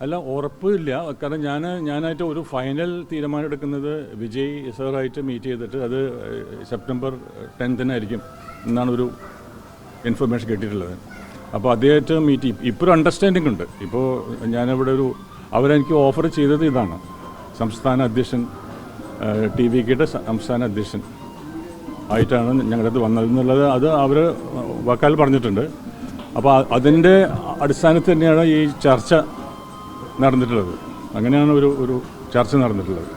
അല്ല, ഉറപ്പില്ല. കാരണം ഞാനായിട്ട് ഒരു ഫൈനൽ തീരുമാനം എടുക്കുന്നത് വിജയ് സാറായിട്ട് മീറ്റ് ചെയ്തിട്ട് അത് സെപ്റ്റംബർ 10 എന്നാണ് ഒരു ഇൻഫർമേഷൻ കിട്ടിയിട്ടുള്ളത്. അപ്പോൾ അദ്ദേഹമായിട്ട് മീറ്റ് ഇപ്പോൾ അണ്ടർസ്റ്റാൻഡിംഗ് ഉണ്ട്. ഇപ്പോൾ ഞാനിവിടെ അവരെനിക്ക് ഓഫർ ചെയ്തത് ഇതാണ്, സംസ്ഥാന അധ്യക്ഷൻ TVKയുടെ സംസ്ഥാന അധ്യക്ഷൻ ആയിട്ടാണ് ഞങ്ങളത് വന്നതെന്നുള്ളത് അത് അവർ വാക്കാൽ പറഞ്ഞിട്ടുണ്ട്. അപ്പോൾ അതിൻ്റെ അടിസ്ഥാനത്തിൽ തന്നെയാണ് ഈ ചർച്ച നടന്നിട്ടുള്ളത്. അങ്ങനെയാണ് ഒരു ചർച്ച നടന്നിട്ടുള്ളത്.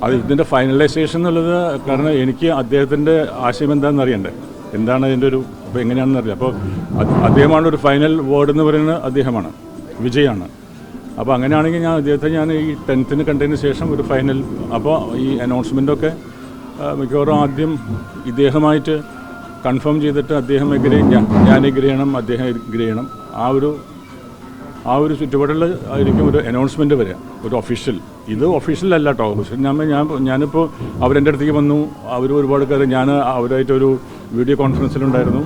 അത് ഇതിൻ്റെ ഫൈനലൈസേഷൻ എന്നുള്ളത് കാരണം എനിക്ക് അദ്ദേഹത്തിൻ്റെ ആശയം എന്താണെന്ന് അറിയണ്ടേ, എന്താണ് അതിൻ്റെ അപ്പോൾ എങ്ങനെയാണെന്ന് അറിയാം. അപ്പോൾ അദ്ദേഹമാണ് ഒരു ഫൈനൽ വേർഡ് എന്ന് പറയുന്നത്, അദ്ദേഹമാണ്, വിജയാണ്. അപ്പോൾ അങ്ങനെയാണെങ്കിൽ അദ്ദേഹത്തെ ഈ 10th കണ്ടതിന് ശേഷം ഒരു ഫൈനൽ, അപ്പോൾ ഈ അനൗൺസ്മെൻറ്റൊക്കെ മിക്കവാറും ആദ്യം ഇദ്ദേഹമായിട്ട് കൺഫേം ചെയ്തിട്ട് അദ്ദേഹം ഞാൻ എഗ്രി ചെയ്യണം, അദ്ദേഹം എഗ്രി ചെയ്യണം. ആ ഒരു ചുറ്റുപാടിൽ ആയിരിക്കും ഒരു അനൗൺസ്മെൻറ്റ് വരിക, ഒരു ഒഫീഷ്യൽ. ഇത് ഒഫീഷ്യൽ അല്ല കേട്ടോ. പക്ഷേ ഞാനിപ്പോൾ അവരെൻ്റെ അടുത്തേക്ക് വന്നു, അവർ ഒരുപാട് കാര്യം അവരായിട്ടൊരു വീഡിയോ കോൺഫറൻസിലുണ്ടായിരുന്നു,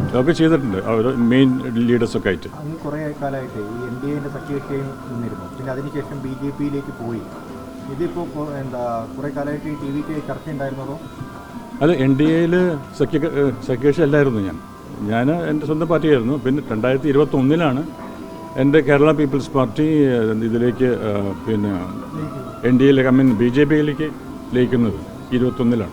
അതൊക്കെ ചെയ്തിട്ടുണ്ട് അവർ മെയിൻ ലീഡേഴ്സൊക്കെ ആയിട്ട്. കുറേ കാലമായിട്ട് ഈ NDAൻ്റെ സഖ്യകക്ഷിയായി നിന്നിരുന്നു, പിന്നെ അതിനുശേഷം BJPയിലേക്ക് പോയി. ഇതിപ്പോൾ കുറേ കാലമായിട്ട് ഈ TVK ചർച്ച ഉണ്ടായിരുന്നതോ? അത് NDAയിൽ സഖ്യകക്ഷി അല്ലായിരുന്നു. ഞാൻ എൻ്റെ സ്വന്തം പാർട്ടിയായിരുന്നു. പിന്നെ 2021 എൻ്റെ കേരള പീപ്പിൾസ് പാർട്ടി ഇതിലേക്ക് പിന്നെ NDAയിലേക്ക് BJPയിലേക്ക് ലയിക്കുന്നത് 2021.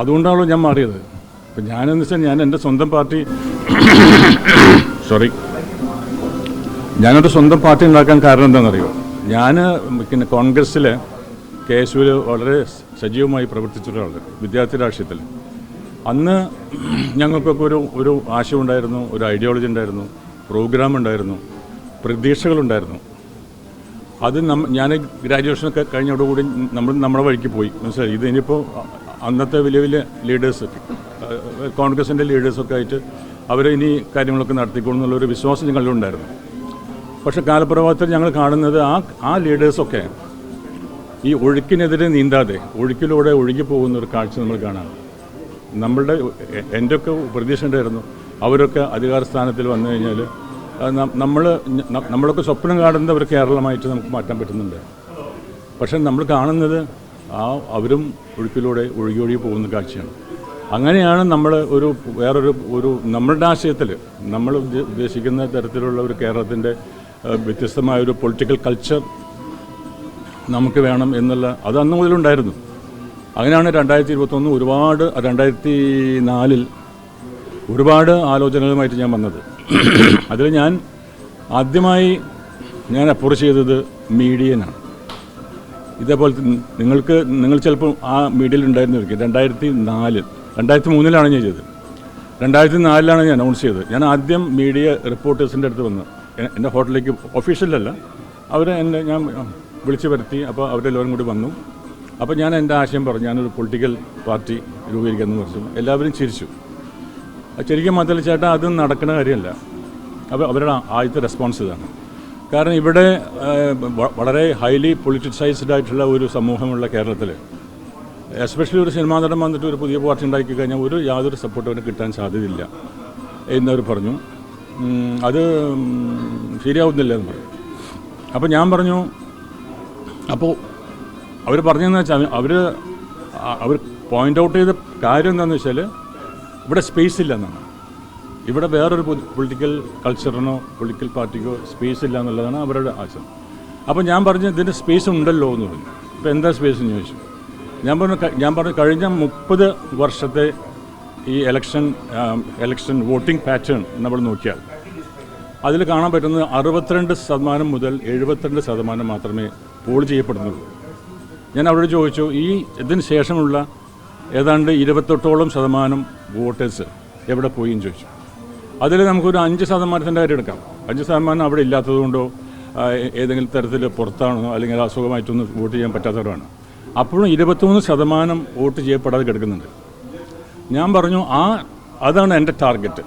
അതുകൊണ്ടാണല്ലോ ഞാൻ മാറിയത്. ഇപ്പം ഞാനെന്ന് വെച്ചാൽ ഞാൻ എൻ്റെ സ്വന്തം പാർട്ടി ഞാനൊരു സ്വന്തം പാർട്ടി ഉണ്ടാക്കാൻ കാരണം എന്താണെന്നറിയോ? ഞാൻ പിന്നെ കോൺഗ്രസ്സിലെ KSUവിൽ വളരെ സജീവമായി പ്രവർത്തിച്ചിട്ടുള്ളത് വിദ്യാർത്ഥി രാഷ്ട്രീയത്തിൽ. അന്ന് ഞങ്ങൾക്കൊക്കെ ഒരു ആശയമുണ്ടായിരുന്നു, ഒരു ഐഡിയോളജി ഉണ്ടായിരുന്നു, പ്രോഗ്രാം ഉണ്ടായിരുന്നു, പ്രതീക്ഷകളുണ്ടായിരുന്നു. അത് ഞാൻ ഗ്രാജുവേഷനൊക്കെ കഴിഞ്ഞതോടുകൂടി നമ്മുടെ വഴിക്ക് പോയി. മനസ്സിലായി. ഇത് ഇനിയിപ്പോൾ അന്നത്തെ വലിയ വലിയ ലീഡേഴ്സ്, കോൺഗ്രസിൻ്റെ ലീഡേഴ്സൊക്കെ ആയിട്ട് അവർ ഇനി കാര്യങ്ങളൊക്കെ നടത്തിക്കോളും എന്നുള്ളൊരു വിശ്വാസം ഞങ്ങളിലുണ്ടായിരുന്നു. പക്ഷേ കാലപ്രവാഹത്തിൽ ഞങ്ങൾ കാണുന്നത് ആ ലീഡേഴ്സൊക്കെ ഈ ഒഴുക്കിനെതിരെ നീന്താതെ ഒഴുക്കിലൂടെ ഒഴുകി പോകുന്നൊരു കാഴ്ച നമ്മൾ കാണാം. എൻ്റെയൊക്കെ പ്രതീക്ഷ ഉണ്ടായിരുന്നു അവരൊക്കെ അധികാര സ്ഥാനത്തിൽ വന്നു കഴിഞ്ഞാൽ നമ്മളൊക്കെ സ്വപ്നം കാണുന്നത് ഒരു കേരളമായിട്ട് നമുക്ക് മാറ്റാൻ പറ്റുന്നുണ്ട്. പക്ഷെ നമ്മൾ കാണുന്നത് അവരും ഒഴുക്കിലൂടെ ഒഴുകി പോകുന്ന കാഴ്ചയാണ്. അങ്ങനെയാണ് നമ്മൾ വേറൊരു നമ്മളുടെ ആശയത്തിൽ നമ്മൾ ഉദ്ദേശിക്കുന്ന തരത്തിലുള്ള ഒരു കേരളത്തിൻ്റെ വ്യത്യസ്തമായൊരു പൊളിറ്റിക്കൽ കൾച്ചർ നമുക്ക് വേണം എന്നുള്ള അത് അന്ന് മുതലുണ്ടായിരുന്നു. അങ്ങനെയാണ് 2021 2004 ഒരുപാട് ആലോചനകളുമായിട്ട് ഞാൻ വന്നത്. അതിൽ ഞാൻ ആദ്യമായി അപ്രോച്ച് ചെയ്തത് മീഡിയനാണ്. ഇതേപോലെ നിങ്ങൾ ചിലപ്പോൾ ആ മീഡിയയിൽ ഉണ്ടായിരുന്നിരിക്കും. 2003 ഞാൻ ചെയ്തത്. 2004 ഞാൻ അനൗൺസ് ചെയ്തത്. ഞാൻ ആദ്യം മീഡിയ റിപ്പോർട്ടേഴ്സിൻ്റെ അടുത്ത് വന്ന് എൻ്റെ ഹോട്ടലിലേക്ക്, ഒഫീഷ്യലല്ല, ഞാൻ വിളിച്ചു വരുത്തി. അപ്പോൾ അവരെല്ലാവരും കൂടി വന്നു. അപ്പോൾ ഞാൻ എൻ്റെ ആശയം പറഞ്ഞു, ഞാനൊരു പൊളിറ്റിക്കൽ പാർട്ടി രൂപീകരിക്കാമെന്ന് പറഞ്ഞു. എല്ലാവരും ചിരിച്ചു. ശരിക്കും മാത്രമല്ല ചേട്ടാ, അത് നടക്കുന്ന കാര്യമല്ല. അപ്പോൾ അവരുടെ ആദ്യത്തെ റെസ്പോൺസ് ഇതാണ്. കാരണം ഇവിടെ വളരെ ഹൈലി പൊളിറ്റിസൈസ്ഡ് ആയിട്ടുള്ള ഒരു സമൂഹമുള്ള കേരളത്തിൽ, എസ്പെഷ്യലി ഒരു സിനിമാ നടൻ വന്നിട്ട് ഒരു പുതിയ പാർട്ടി ഉണ്ടാക്കി കഴിഞ്ഞാൽ യാതൊരു സപ്പോർട്ടും അവന് കിട്ടാൻ സാധ്യതയില്ല എന്നവർ പറഞ്ഞു. അത് ശരിയാവുന്നില്ല എന്ന് പറഞ്ഞു. അപ്പോൾ ഞാൻ പറഞ്ഞു, അപ്പോൾ അവർ പറഞ്ഞതെന്ന് വെച്ചാൽ അവർ പോയിൻ്റ് ഔട്ട് ചെയ്ത കാര്യം എന്താണെന്ന് വെച്ചാൽ ഇവിടെ സ്പേസ് ഇല്ല എന്നാണ്. ഇവിടെ വേറൊരു പൊളിറ്റിക്കൽ കൾച്ചറിനോ പൊളിറ്റിക്കൽ പാർട്ടിക്കോ സ്പേസ് ഇല്ല എന്നുള്ളതാണ് അവരുടെ ആശയം. അപ്പോൾ ഞാൻ പറഞ്ഞു ഇതിൻ്റെ സ്പേസ് ഉണ്ടല്ലോ എന്ന് പറഞ്ഞു. ഇപ്പോൾ എന്താ സ്പേസ് എന്ന് ചോദിച്ചു. ഞാൻ പറഞ്ഞു കഴിഞ്ഞ 30 വർഷത്തെ ഈ ഇലക്ഷൻ വോട്ടിംഗ് പാറ്റേൺ നമ്മൾ നോക്കിയാൽ അതിൽ കാണാൻ പറ്റുന്നത് 62% മുതൽ 72% മാത്രമേ പോൾ ചെയ്യപ്പെടുന്നുള്ളൂ. ഞാൻ അവരോട് ചോദിച്ചു, ഇതിന് ശേഷമുള്ള ഏതാണ്ട് 28% വോട്ടേഴ്സ് എവിടെ പോയി എന്ന് ചോദിച്ചു. അതിൽ നമുക്കൊരു 5% കാര്യം എടുക്കാം. 5% അവിടെ ഇല്ലാത്തതുകൊണ്ടോ ഏതെങ്കിലും തരത്തിൽ പുറത്താണോ അല്ലെങ്കിൽ അസുഖമായിട്ടൊന്നും വോട്ട് ചെയ്യാൻ പറ്റാത്തവരാണ്. അപ്പോഴും 23% വോട്ട് ചെയ്യപ്പെടാതെ കിടക്കുന്നുണ്ട്. ഞാൻ പറഞ്ഞു അതാണ് എൻ്റെ ടാർഗറ്റ്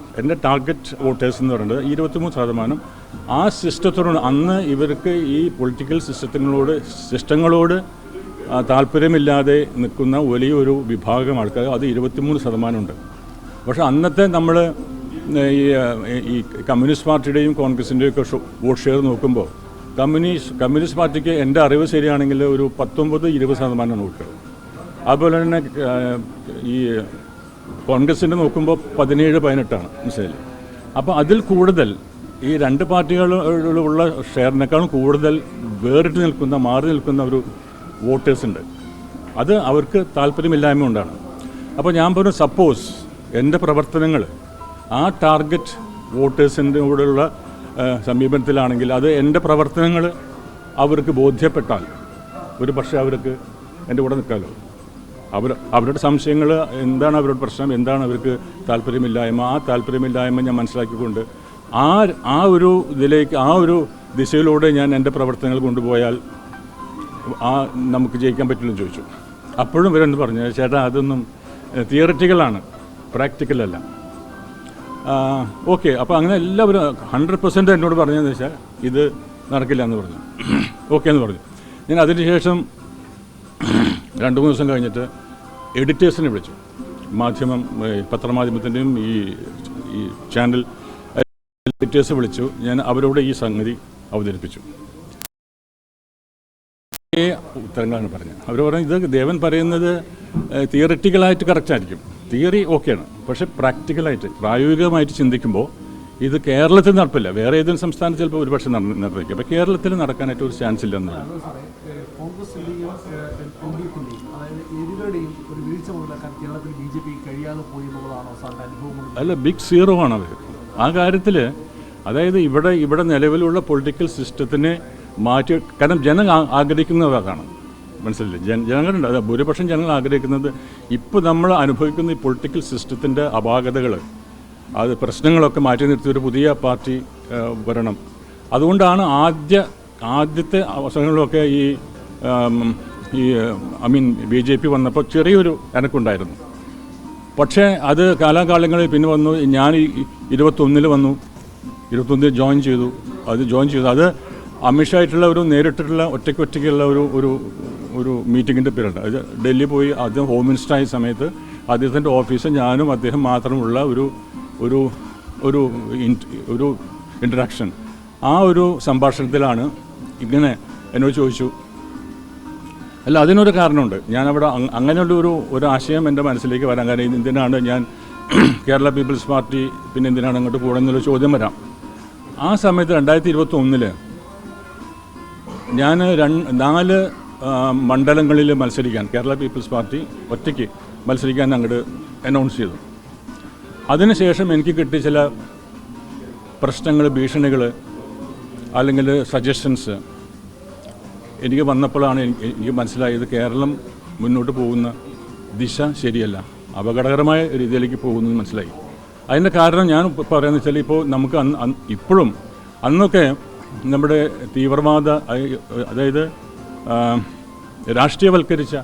വോട്ടേഴ്സ് എന്ന് പറയുന്നത് 23%. ആ സിസ്റ്റത്തോട് അന്ന് ഇവർക്ക് ഈ പൊളിറ്റിക്കൽ സിസ്റ്റങ്ങളോട് താല്പര്യമില്ലാതെ നിൽക്കുന്ന വലിയൊരു വിഭാഗം ആൾക്കാർ, അത് 23%. പക്ഷേ അന്നത്തെ നമ്മൾ ഈ കമ്മ്യൂണിസ്റ്റ് പാർട്ടിയുടെയും കോൺഗ്രസിൻ്റെയും ഒക്കെ വോട്ട് ഷെയർ നോക്കുമ്പോൾ കമ്മ്യൂണിസ്റ്റ് പാർട്ടിക്ക് എൻ്റെ അറിവ് ശരിയാണെങ്കിൽ ഒരു 19-20% വോട്ട്. അതുപോലെ തന്നെ ഈ കോൺഗ്രസിൻ്റെ നോക്കുമ്പോൾ 17-18 മനസ്സിലായില്ലേ. അപ്പോൾ അതിൽ കൂടുതൽ ഈ രണ്ട് പാർട്ടികളുള്ള ഷെയറിനേക്കാളും കൂടുതൽ വേറിട്ട് നിൽക്കുന്ന, മാറി നിൽക്കുന്ന ഒരു വോട്ടേഴ്സ് ഉണ്ട്. അത് അവർക്ക് താല്പര്യമില്ലായ്മ കൊണ്ടാണ്. അപ്പോൾ ഞാൻ പറഞ്ഞു, സപ്പോസ് എൻ്റെ പ്രവർത്തനങ്ങൾ ആ ടാർഗറ്റ് വോട്ടേഴ്സിൻ്റെ കൂടെയുള്ള സമീപനത്തിലാണെങ്കിൽ, അത് എൻ്റെ പ്രവർത്തനങ്ങൾ അവർക്ക് ബോധ്യപ്പെട്ടാൽ ഒരു പക്ഷേ അവർക്ക് എൻ്റെ കൂടെ നിൽക്കാമല്ലോ. അവരുടെ സംശയങ്ങൾ എന്താണ്, അവരുടെ പ്രശ്നം എന്താണ്, അവർക്ക് താല്പര്യമില്ലായ്മ, ആ താല്പര്യമില്ലായ്മ ഞാൻ മനസ്സിലാക്കിക്കൊണ്ട് ആ ഒരു ഇതിലേക്ക്, ആ ഒരു ദിശയിലൂടെ ഞാൻ എൻ്റെ പ്രവർത്തനങ്ങൾ കൊണ്ടുപോയാൽ നമുക്ക് ജയിക്കാൻ പറ്റില്ലെന്ന് ചോദിച്ചു. അപ്പോഴും ഇവരെന്ന് പറഞ്ഞു, ചേട്ടാ അതൊന്നും തിയറിറ്റിക്കലാണ്, പ്രാക്ടിക്കലല്ല. ഓക്കെ, അപ്പോൾ അങ്ങനെ എല്ലാവരും 100% എന്നോട് പറഞ്ഞതെന്ന് വെച്ചാൽ ഇത് നടക്കില്ല എന്ന് പറഞ്ഞു. ഓക്കെ എന്ന് പറഞ്ഞു. ഞാൻ അതിനുശേഷം 2-3 ദിവസം കഴിഞ്ഞിട്ട് എഡിറ്റേഴ്സിനെ വിളിച്ചു. പത്രമാധ്യമത്തിൻ്റെയും ഈ ചാനൽ എഡിറ്റേഴ്സ് വിളിച്ചു. ഞാൻ അവരോട് ഈ സംഗതി അവതരിപ്പിച്ചു. ഉത്തരങ്ങളാണ് പറഞ്ഞത്. അവർ പറഞ്ഞു, ഇത് ദേവൻ പറയുന്നത് തിയറിറ്റിക്കലായിട്ട് കറക്റ്റായിരിക്കും, തിയറി ഓക്കെയാണ്, പക്ഷേ പ്രാക്ടിക്കലായിട്ട് പ്രായോഗികമായിട്ട് ചിന്തിക്കുമ്പോൾ ഇത് കേരളത്തിൽ നടപ്പില്ല. വേറെ ഏതെങ്കിലും സംസ്ഥാനത്ത് ചിലപ്പോൾ ഒരുപക്ഷെ നടന്നിരിക്കും. അപ്പോൾ കേരളത്തിൽ നടക്കാനായിട്ട് ഒരു ചാൻസ് ഇല്ലെന്നാണ്. അല്ല, ബിഗ് സീറോ ആണ് അവർ ആ കാര്യത്തിൽ. അതായത് ഇവിടെ നിലവിലുള്ള പൊളിറ്റിക്കൽ സിസ്റ്റത്തിനെ മാറ്റി, കാരണം ജനം ആഗ്രഹിക്കുന്നത് അതാണ്, മനസ്സിലായില്ലേ. ജനങ്ങളുണ്ട്, അത് ഭൂരിപക്ഷം ജനങ്ങൾ ആഗ്രഹിക്കുന്നത് ഇപ്പോൾ നമ്മൾ അനുഭവിക്കുന്ന ഈ പൊളിറ്റിക്കൽ സിസ്റ്റത്തിൻ്റെ അപാകതകൾ, അത് പ്രശ്നങ്ങളൊക്കെ മാറ്റി നിർത്തി ഒരു പുതിയ പാർട്ടി വരണം. അതുകൊണ്ടാണ് ആദ്യത്തെ അവസരങ്ങളിലൊക്കെ ഈ BJP വന്നപ്പോൾ ചെറിയൊരു എനക്കുണ്ടായിരുന്നു. പക്ഷേ അത് കാലാകാലങ്ങളിൽ പിന്നെ വന്നു. ഞാൻ 21 വന്നു, 21 ജോയിൻ ചെയ്തു. അത് അമിത്ഷായിട്ടുള്ള ഒരു നേരിട്ടുള്ള ഒറ്റയ്ക്കുള്ള ഒരു മീറ്റിങ്ങിൻ്റെ പീരീഡ്. അത് ഡൽഹി പോയി അദ്ദേഹം ഹോം മിനിസ്റ്റർ ആയ സമയത്ത് അദ്ദേഹത്തിൻ്റെ ഓഫീസ് ഞാനും അദ്ദേഹം മാത്രമുള്ള ഒരു ഇൻട്രാക്ഷൻ. ആ ഒരു സംഭാഷണത്തിലാണ് ഇങ്ങനെ എന്നോട് ചോദിച്ചു. അല്ല, അതിനൊരു കാരണമുണ്ട്. ഞാനവിടെ അങ്ങനെയുള്ള ഒരു ആശയം എൻ്റെ മനസ്സിലേക്ക് വരാൻ കാരണം എന്തിനാണ് ഞാൻ കേരള പീപ്പിൾസ് പാർട്ടി പിന്നെ എന്തിനാണ് അങ്ങോട്ട് പോകുന്നൊരു ചോദ്യം വരാം. ആ സമയത്ത് 2021 ഞാൻ 4 മണ്ഡലങ്ങളിൽ മത്സരിക്കാൻ, കേരള പീപ്പിൾസ് പാർട്ടി ഒറ്റയ്ക്ക് മത്സരിക്കാൻ അങ്ങോട്ട് അനൗൺസ് ചെയ്തു. അതിനുശേഷം എനിക്ക് കിട്ടിയ ചില പ്രശ്നങ്ങൾ, ഭീഷണികൾ അല്ലെങ്കിൽ സജഷൻസ് എനിക്ക് വന്നപ്പോഴാണ് എനിക്ക് മനസ്സിലായത് കേരളം മുന്നോട്ട് പോകുന്ന ദിശ ശരിയല്ല, അപകടകരമായ രീതിയിലേക്ക് പോകുന്നത് മനസ്സിലായി. അതിൻ്റെ കാരണം ഞാൻ പറയുന്നത് വെച്ചാൽ, ഇപ്പോൾ നമുക്ക് ഇപ്പോഴും അന്നൊക്കെ നമ്മുടെ തീവ്രവാദ, അതായത് രാഷ്ട്രീയവൽക്കരിച്ച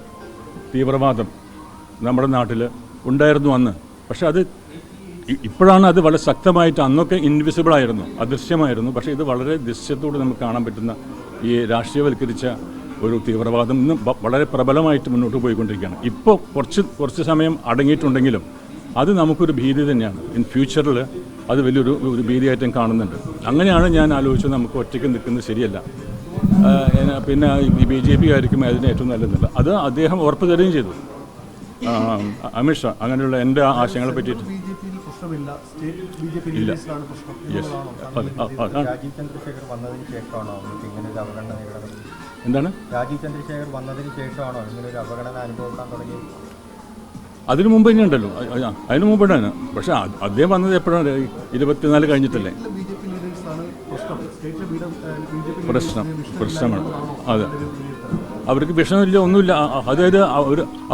തീവ്രവാദം നമ്മുടെ നാട്ടിൽ ഉണ്ടായിരുന്നു അന്ന്. പക്ഷേ അത് ഇപ്പോഴാണ് അത് വളരെ ശക്തമായിട്ട്, അന്നൊക്കെ ഇൻവിസിബിളായിരുന്നു, അദൃശ്യമായിരുന്നു. പക്ഷേ ഇത് വളരെ ദൃശ്യത്തോടെ നമുക്ക് കാണാൻ പറ്റുന്ന ഈ രാഷ്ട്രീയവൽക്കരിച്ച ഒരു തീവ്രവാദം ഇന്ന് വളരെ പ്രബലമായിട്ട് മുന്നോട്ട് പോയിക്കൊണ്ടിരിക്കുകയാണ്. ഇപ്പോൾ കുറച്ച് സമയം അടങ്ങിയിട്ടുണ്ടെങ്കിലും അത് നമുക്കൊരു ഭീതി തന്നെയാണ്. ഇൻ ഫ്യൂച്ചറിൽ അത് വലിയൊരു ഭീതിയായിട്ടും കാണുന്നുണ്ട്. അങ്ങനെയാണ് ഞാൻ ആലോചിച്ചത്, നമുക്ക് ഒറ്റയ്ക്ക് നിൽക്കുന്നത് ശരിയല്ല, പിന്നെ BJP ആയിരിക്കും അതിന് ഏറ്റവും നല്ലതല്ല. അത് അദ്ദേഹം ഉറപ്പ് തരികയും ചെയ്തു, അമിത്ഷാ. അങ്ങനെയുള്ള എൻ്റെ ആശയങ്ങളെ പറ്റിയിട്ട് ഇല്ല. യെസ്, എന്താണ് രാജീവ് ചന്ദ്രശേഖർ വന്നതിന് ശേഷമാണോ ഇങ്ങനൊരു അവഗണന അനുഭവപ്പെടാൻ തുടങ്ങിയത്? അതിനു മുമ്പ് തന്നെ ഉണ്ടല്ലോ, അതിന് മുമ്പിട്ടാണ്. പക്ഷേ അദ്ദേഹം വന്നത് എപ്പോഴാണ്? 24 കഴിഞ്ഞിട്ടല്ലേ. പ്രശ്നമാണ്. അതെ, അവർക്ക് വിഷമമില്ല, ഒന്നുമില്ല. അതായത്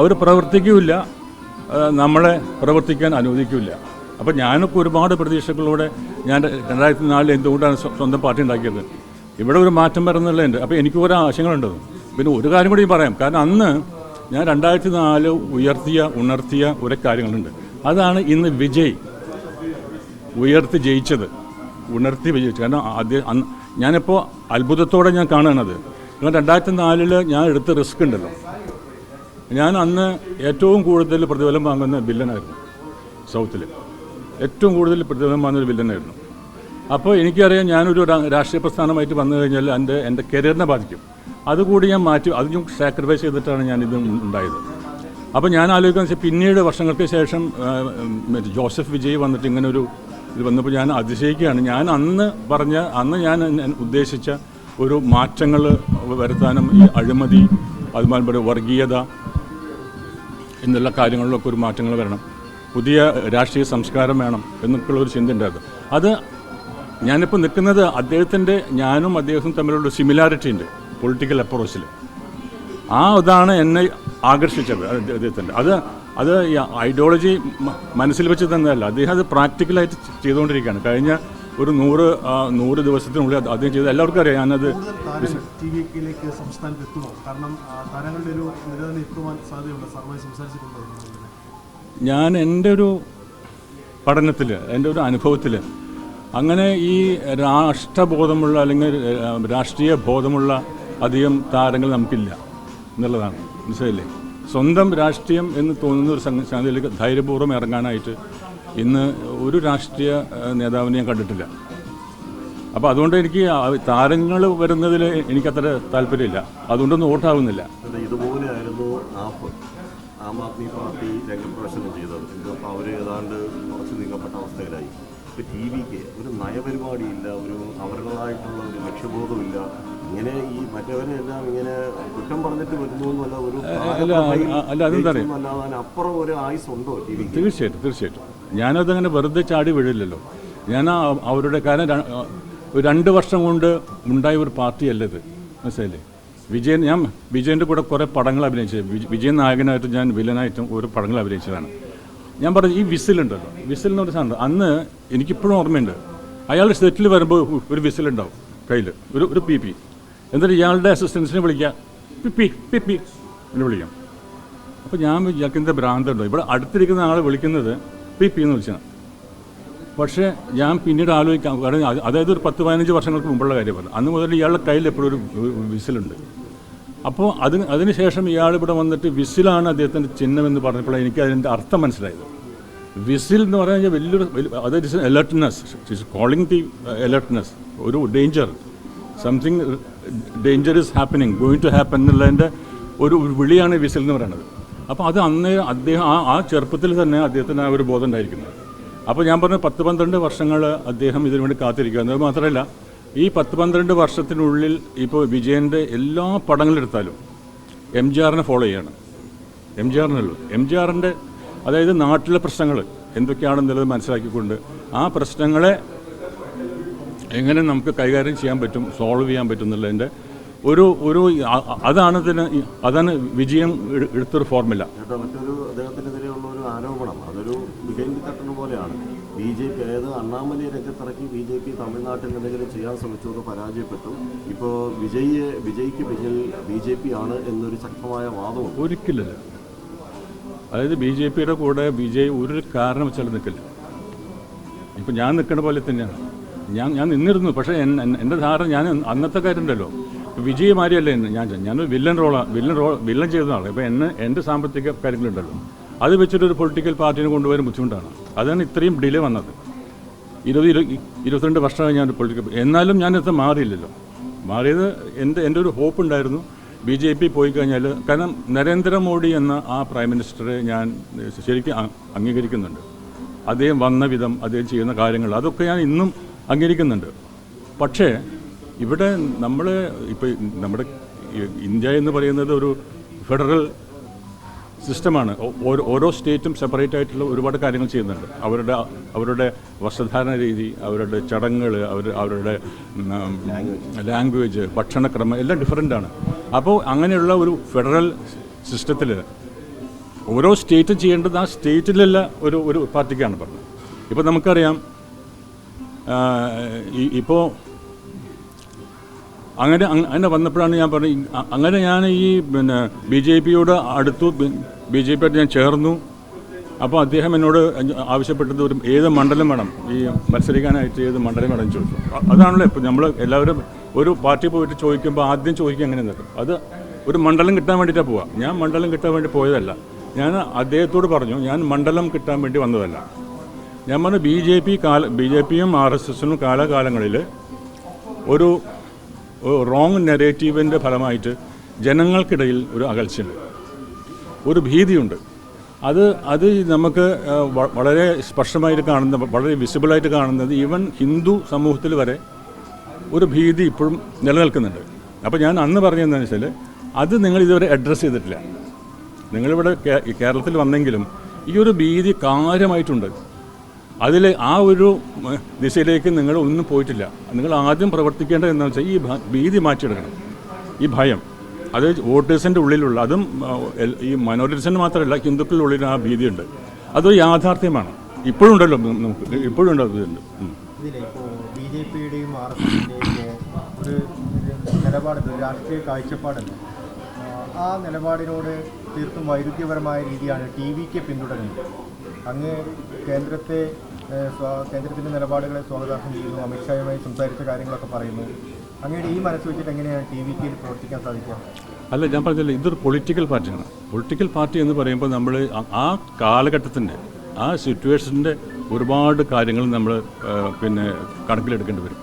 അവർ പ്രവർത്തിക്കില്ല, നമ്മളെ പ്രവർത്തിക്കാൻ അനുവദിക്കില്ല. അപ്പോൾ ഞാനൊക്കെ ഒരുപാട് പ്രതീക്ഷകളോടെ ഞാൻ 2004 എന്തുകൊണ്ടാണ് സ്വന്തം പാർട്ടി ഉണ്ടാക്കിയത്, ഇവിടെ ഒരു മാറ്റം വരുന്നുള്ളതുണ്ട്. അപ്പോൾ എനിക്ക് ഓരോ ആശയങ്ങളുണ്ട്. പിന്നെ ഒരു കാര്യം കൂടി പറയാം, കാരണം അന്ന് ഞാൻ 2004 ഉണർത്തിയ ഒരു കാര്യങ്ങളുണ്ട്. അതാണ് ഇന്ന് വിജയ് ഉയർത്തി ജയിച്ചത്, ഉണർത്തി വിജയിച്ചത്. കാരണം ഞാനിപ്പോൾ അത്ഭുതത്തോടെ ഞാൻ കാണുകയാണത്. കാരണം 2004 ഞാൻ എടുത്ത റിസ്ക് ഉണ്ടല്ലോ, ഞാൻ അന്ന് ഏറ്റവും കൂടുതൽ പ്രതിഫലം വാങ്ങുന്ന വില്ലനായിരുന്നു. സൗത്തിൽ ഏറ്റവും കൂടുതൽ പ്രതിഫലം വാങ്ങുന്ന വില്ലനായിരുന്നു. അപ്പോൾ എനിക്കറിയാം ഞാനൊരു രാഷ്ട്രീയ പ്രസ്ഥാനമായിട്ട് വന്നു കഴിഞ്ഞാൽ എൻ്റെ കരിയറിനെ ബാധിക്കും. അതുകൂടി ഞാൻ മാറ്റി അതും സാക്രിഫൈസ് ചെയ്തിട്ടാണ് ഞാനിത് ഉണ്ടായത്. അപ്പോൾ ഞാൻ ആലോചിക്കാന്ന് വെച്ചാൽ പിന്നീട് വർഷങ്ങൾക്ക് ശേഷം ജോസഫ് വിജയ് വന്നിട്ട് ഇങ്ങനൊരു ഇത് വന്നപ്പോൾ ഞാൻ അതിശയിക്കുകയാണ്. ഞാൻ അന്ന് ഞാൻ ഉദ്ദേശിച്ച ഒരു മാറ്റങ്ങൾ വരുത്താനും ഈ അഴിമതി അതുപോലെ വർഗീയത എന്നുള്ള കാര്യങ്ങളിലൊക്കെ ഒരു മാറ്റങ്ങൾ വരണം, പുതിയ രാഷ്ട്രീയ സംസ്കാരം വേണം എന്നൊക്കെയുള്ള ഒരു ചിന്ത ഉണ്ടായിരുന്നു. അത് ഞാനിപ്പോൾ നിൽക്കുന്നത് ഞാനും അദ്ദേഹവും തമ്മിലുള്ള സിമിലാരിറ്റി ഉണ്ട് പൊളിറ്റിക്കൽ അപ്രോച്ചിൽ. ഇതാണ് എന്നെ ആകർഷിച്ചത് അദ്ദേഹത്തിൻ്റെ. അത് ഐഡിയോളജി മനസ്സിൽ വെച്ച് തന്നെയല്ല, അദ്ദേഹം അത് പ്രാക്ടിക്കലായിട്ട് ചെയ്തുകൊണ്ടിരിക്കുകയാണ്. കഴിഞ്ഞ ഒരു 100 ദിവസത്തിനുള്ളിൽ അദ്ദേഹം ചെയ്ത് എല്ലാവർക്കും അറിയാം. ഞാനത് ഞാൻ എൻ്റെ ഒരു പഠനത്തിൽ, എൻ്റെ ഒരു അനുഭവത്തിൽ അങ്ങനെ ഈ രാഷ്ട്രബോധമുള്ള അല്ലെങ്കിൽ രാഷ്ട്രീയ ബോധമുള്ള അധികം താരങ്ങൾ നമുക്കില്ല എന്നുള്ളതാണ്. മനസ്സിലായില്ലേ? സ്വന്തം രാഷ്ട്രീയം എന്ന് തോന്നുന്ന ഒരു സംഗതിയിലേക്ക് ധൈര്യപൂർവ്വം ഇറങ്ങാനായിട്ട് ഇന്ന് ഒരു രാഷ്ട്രീയ നേതാവിനെ ഞാൻ കണ്ടിട്ടില്ല. അപ്പോൾ അതുകൊണ്ട് എനിക്ക് താരങ്ങൾ വരുന്നതിൽ എനിക്കത്ര താല്പര്യമില്ല, അതുകൊണ്ടൊന്നും വോട്ടാവുന്നില്ല. ഇതുപോലെയായിരുന്നു ആം ആദ്മി പാർട്ടി രംഗപ്രവേശനം ചെയ്തത്. ഇപ്പോൾ അവർ ഏതാണ്ട് കുറച്ച് നീങ്ങപ്പെട്ട അവസ്ഥയിലായി. ഇപ്പോൾ ടി വിക്ക് ഒരു നയപരിപാടിയില്ല, അവരുടേതായിട്ടുള്ള ഒരു ലക്ഷ്യബോധമില്ല. ഇങ്ങനെ ഈ മറ്റവരെല്ലാം ഇങ്ങനെ കുറ്റം പറഞ്ഞിട്ട് വരുന്നു എന്നല്ല, ഒരു അല്ലാതെ അപ്പുറം ഒരു ആയുസ് ഉണ്ടോ ടി വിക്ക്? തീർച്ചയായിട്ടും ഞാനതങ്ങനെ വെറുതെ ചാടി വീഴില്ലല്ലോ. ഞാൻ അവരുടെ കാരണം 2 വർഷം കൊണ്ട് ഉണ്ടായ ഒരു പാർട്ടിയല്ല ഇത്. മനസ്സിലായില്ലേ? ഞാൻ വിജയൻ്റെ കൂടെ കുറേ പടങ്ങൾ അഭിനയിച്ചത്, വിജയൻ നായകനായിട്ടും ഞാൻ വില്ലനായിട്ടും ഒരു പടങ്ങൾ അഭിനയിച്ചതാണ്. ഞാൻ പറഞ്ഞു ഈ വിസിലുണ്ടല്ലോ, വിസിലിന് ഒരു സാധനം അന്ന് എനിക്കിപ്പോഴും ഓർമ്മയുണ്ട്. അയാൾ സെറ്റിൽ വരുമ്പോൾ ഒരു വിസിലുണ്ടാവും കയ്യിൽ, ഒരു പി പി. എന്നിട്ട് ഇയാളുടെ അസിസ്റ്റൻസിനെ വിളിക്കാം, പി എന്ന് വിളിക്കാം. അപ്പോൾ ഞാൻ ഇയാൾക്ക് എന്താ ഭ്രാന്തമുണ്ടോ, ഇവിടെ അടുത്തിരിക്കുന്ന ആളെ വിളിക്കുന്നത് പി എന്ന് വിളിച്ചാണ്. പക്ഷേ ഞാൻ പിന്നീട് ആലോചിക്കാം, കാരണം അതായത് ഒരു 10-15 വർഷങ്ങൾക്ക് മുമ്പുള്ള കാര്യം പറഞ്ഞു. അന്ന് മുതൽ ഇയാളുടെ കയ്യിൽ എപ്പോഴും ഒരു വിസിലുണ്ട്. അപ്പോൾ അതിന് ശേഷം ഇയാൾ ഇവിടെ വന്നിട്ട് വിസിലാണ് അദ്ദേഹത്തിൻ്റെ ചിഹ്നം എന്ന് പറഞ്ഞപ്പോഴാണ് എനിക്ക് അതിൻ്റെ അർത്ഥം മനസ്സിലായത്. വിസിൽ എന്ന് പറഞ്ഞാൽ വലിയൊരു അതായത് alertness, it's calling the alertness, ഒരു danger, something danger is happening, going to happen എന്നുള്ളതിൻ്റെ ഒരു വിളിയാണ് വിസിൽ എന്ന് പറയുന്നത്. അപ്പോൾ അത് അദ്ദേഹം ആ ചെറുപ്പത്തിൽ തന്നെ അദ്ദേഹത്തിന് ആ ഒരു ബോധം ഉണ്ടായിരിക്കുന്നത്. അപ്പോൾ ഞാൻ പറഞ്ഞ 10-12 വർഷങ്ങൾ അദ്ദേഹം ഇതിനു വേണ്ടി കാത്തിരിക്കുക. എന്നത് മാത്രമല്ല, ഈ 10-12 വർഷത്തിനുള്ളിൽ ഇപ്പോൾ വിജയൻ്റെ എല്ലാ പടങ്ങളെടുത്താലും MGRനെ ഫോളോ ചെയ്യാണ്. MGRൻ്റെ അതായത് നാട്ടിലെ പ്രശ്നങ്ങൾ എന്തൊക്കെയാണെന്നുള്ളത് മനസ്സിലാക്കിക്കൊണ്ട് ആ പ്രശ്നങ്ങളെ എങ്ങനെ നമുക്ക് കൈകാര്യം ചെയ്യാൻ പറ്റും, സോൾവ് ചെയ്യാൻ പറ്റും എന്നുള്ളതിൻ്റെ അതാണ് വിജയം എടുത്തൊരു ഫോർമുല. മറ്റൊരു അദ്ദേഹത്തിനെതിരെയുള്ള ഒരു ആരോപണം, അതൊരു വിജയം തട്ടുന്ന പോലെയാണ്. BJP അതായത് അണ്ണാമലയെ രംഗത്തിറക്കി BJP തമിഴ്നാട്ടിൽ എന്തെങ്കിലും ചെയ്യാൻ ശ്രമിച്ചത് പരാജയപ്പെട്ടു. ഇപ്പോൾ വിജയ്ക്ക് പിന്നിൽ BJP ആണ് എന്നൊരു ശക്തമായ വാദമുണ്ട്. ഒരിക്കലില്ല. അതായത് BJPയുടെ കൂടെ വിജയ് ഒരു കാരണം വെച്ചാൽ നിൽക്കില്ല. ഇപ്പം ഞാൻ നിൽക്കുന്ന പോലെ തന്നെയാണ്. ഞാൻ നിന്നിരുന്നു. പക്ഷേ എൻ്റെ ധാരണ, ഞാൻ അന്നത്തെ കാര്യമുണ്ടല്ലോ, വിജയ് മാരിയല്ലേ ഞാനൊരു വില്ലൻ ചെയ്ത ആൾ. ഇപ്പോൾ എൻ്റെ സാമ്പത്തിക കാര്യങ്ങളുണ്ടല്ലോ, അത് വെച്ചിട്ടൊരു പൊളിറ്റിക്കൽ പാർട്ടിനെ കൊണ്ടുപോകാൻ ബുദ്ധിമുട്ടാണ്. അതാണ് ഇത്രയും ഡിലേ വന്നത്. 20-22 വർഷമായി ഞാൻ പൊളിറ്റിക്കൽ, എന്നാലും ഞാനിത് മാറിയില്ലല്ലോ. മാറിയത് എൻ്റെ ഒരു ഹോപ്പ് ഉണ്ടായിരുന്നു. BJP പോയി കഴിഞ്ഞാൽ, കാരണം നരേന്ദ്രമോദി എന്ന ആ പ്രൈം മിനിസ്റ്ററെ ഞാൻ ശരിക്കും അംഗീകരിക്കുന്നുണ്ട്. അദ്ദേഹം വന്ന വിധം, അദ്ദേഹം ചെയ്യുന്ന കാര്യങ്ങൾ, അതൊക്കെ ഞാൻ ഇന്നും അംഗീകരിക്കുന്നുണ്ട്. പക്ഷേ ഇവിടെ ഇപ്പോൾ നമ്മുടെ ഇന്ത്യ എന്ന് പറയുന്നത് ഒരു ഫെഡറൽ സിസ്റ്റമാണ്. ഓരോ സ്റ്റേറ്റും സെപ്പറേറ്റ് ആയിട്ടുള്ള ഒരുപാട് കാര്യങ്ങൾ ചെയ്യുന്നുണ്ട്. അവരുടെ വസ്ത്രധാരണ രീതി, അവരുടെ ചടങ്ങുകൾ, അവരുടെ ലാംഗ്വേജ്, ഭക്ഷണക്രമം എല്ലാം ഡിഫറൻ്റാണ്. അപ്പോൾ അങ്ങനെയുള്ള ഒരു ഫെഡറൽ സിസ്റ്റത്തിൽ ഓരോ സ്റ്റേറ്റും ചെയ്യേണ്ടത് ആ സ്റ്റേറ്റിലുള്ള ഒരു പാർട്ടിക്കാണ് പറഞ്ഞത്. ഇപ്പോൾ നമുക്കറിയാം, ഇപ്പോൾ അങ്ങനെ വന്നപ്പോഴാണ് ഞാൻ പറഞ്ഞത്, അങ്ങനെ ഞാൻ ഈ BJPയോട് അടുത്തു, BJPയായിട്ട് ഞാൻ ചേർന്നു. അപ്പോൾ അദ്ദേഹം എന്നോട് ആവശ്യപ്പെട്ടത് ഏത് മണ്ഡലം വേണം ഈ മത്സരിക്കാനായിട്ട്, ഏത് മണ്ഡലം വേണം ചോദിച്ചു. അതാണല്ലോ ഇപ്പോൾ നമ്മൾ എല്ലാവരും ഒരു പാർട്ടി പോയിട്ട് ചോദിക്കുമ്പോൾ ആദ്യം ചോദിക്കുക എങ്ങനെ നിൽക്കും. ഒരു മണ്ഡലം കിട്ടാൻ വേണ്ടിയിട്ടാണ് പോവുക. ഞാൻ മണ്ഡലം കിട്ടാൻ വേണ്ടി പോയതല്ല. ഞാൻ അദ്ദേഹത്തോട് പറഞ്ഞു, ഞാൻ മണ്ഡലം കിട്ടാൻ വേണ്ടി വന്നതല്ല. ഞാൻ പറഞ്ഞു ബി ജെ പിയും RSSനും കാലാകാലങ്ങളിൽ ഒരു റോങ് നെറേറ്റീവിൻ്റെ ഫലമായിട്ട് ജനങ്ങൾക്കിടയിൽ ഒരു അകൽച്ചയുണ്ട്, ഒരു ഭീതിയുണ്ട്. അത് നമുക്ക് വളരെ സ്പഷ്ടമായിട്ട് കാണുന്ന, വളരെ വിസിബിളായിട്ട് കാണുന്നത് ഈവൻ ഹിന്ദു സമൂഹത്തിൽ വരെ ഒരു ഭീതി ഇപ്പോഴും നിലനിൽക്കുന്നുണ്ട്. അപ്പോൾ ഞാൻ അന്ന് പറഞ്ഞതെന്ന് വെച്ചാൽ അത് നിങ്ങൾ ഇതുവരെ അഡ്രസ്സ് ചെയ്തിട്ടില്ല. നിങ്ങളിവിടെ കേരളത്തിൽ വന്നെങ്കിലും ഈ ഒരു ഭീതി കാര്യമായിട്ടുണ്ട്. അതിൽ ആ ഒരു ദിശയിലേക്ക് നിങ്ങൾ ഒന്നും പോയിട്ടില്ല. നിങ്ങൾ ആദ്യം പ്രവർത്തിക്കേണ്ടത് എന്താണെന്ന് വെച്ചാൽ ഈ ഭീതി മാറ്റിയെടുക്കണം. ഈ ഭയം അത് വോട്ടേഴ്സിൻ്റെ ഉള്ളിലുള്ള, അതും ഈ മൈനോറിറ്റീസിന് മാത്രമല്ല ഹിന്ദുക്കളുടെ ഉള്ളിൽ ആ ഭീതിയുണ്ട്. അതൊരു യാഥാർത്ഥ്യമാണ്. ഇപ്പോഴും ഉണ്ടല്ലോ, നമുക്ക് ഇപ്പോഴും ഉണ്ട്. ഇതിലെ ഇപ്പോൾ BJPയുടെയും RSSൻ്റെയും ഒരു നിലപാടുണ്ട്, രാഷ്ട്രീയ കാഴ്ചപ്പാടുണ്ട്. ആ നിലപാടിനോട് തീർത്തും വൈരുദ്ധ്യപരമായ രീതിയാണ് TVK പിന്തുടരുന്നത്. അങ്ങ് കേന്ദ്രത്തിൻ്റെ നിലപാടുകളെ സ്വാഗതാർഹം ചെയ്യുന്നു, അമിത്ഷായുമായി സംസാരിച്ച കാര്യങ്ങളൊക്കെ പറയുന്നു. അങ്ങയുടെ ഈ മനസ്സ് വെച്ചിട്ട് എങ്ങനെയാണ് TVKയിൽ പ്രവർത്തിക്കാൻ സാധിക്കുക? അല്ല, ഞാൻ പറഞ്ഞില്ല, ഇതൊരു പൊളിറ്റിക്കൽ പാർട്ടിയാണ്. പൊളിറ്റിക്കൽ പാർട്ടി എന്ന് പറയുമ്പോൾ നമ്മൾ ആ കാലഘട്ടത്തിൻ്റെ, ആ സിറ്റുവേഷൻ്റെ ഒരുപാട് കാര്യങ്ങൾ നമ്മൾ കണക്കിലെടുക്കേണ്ടി വരും.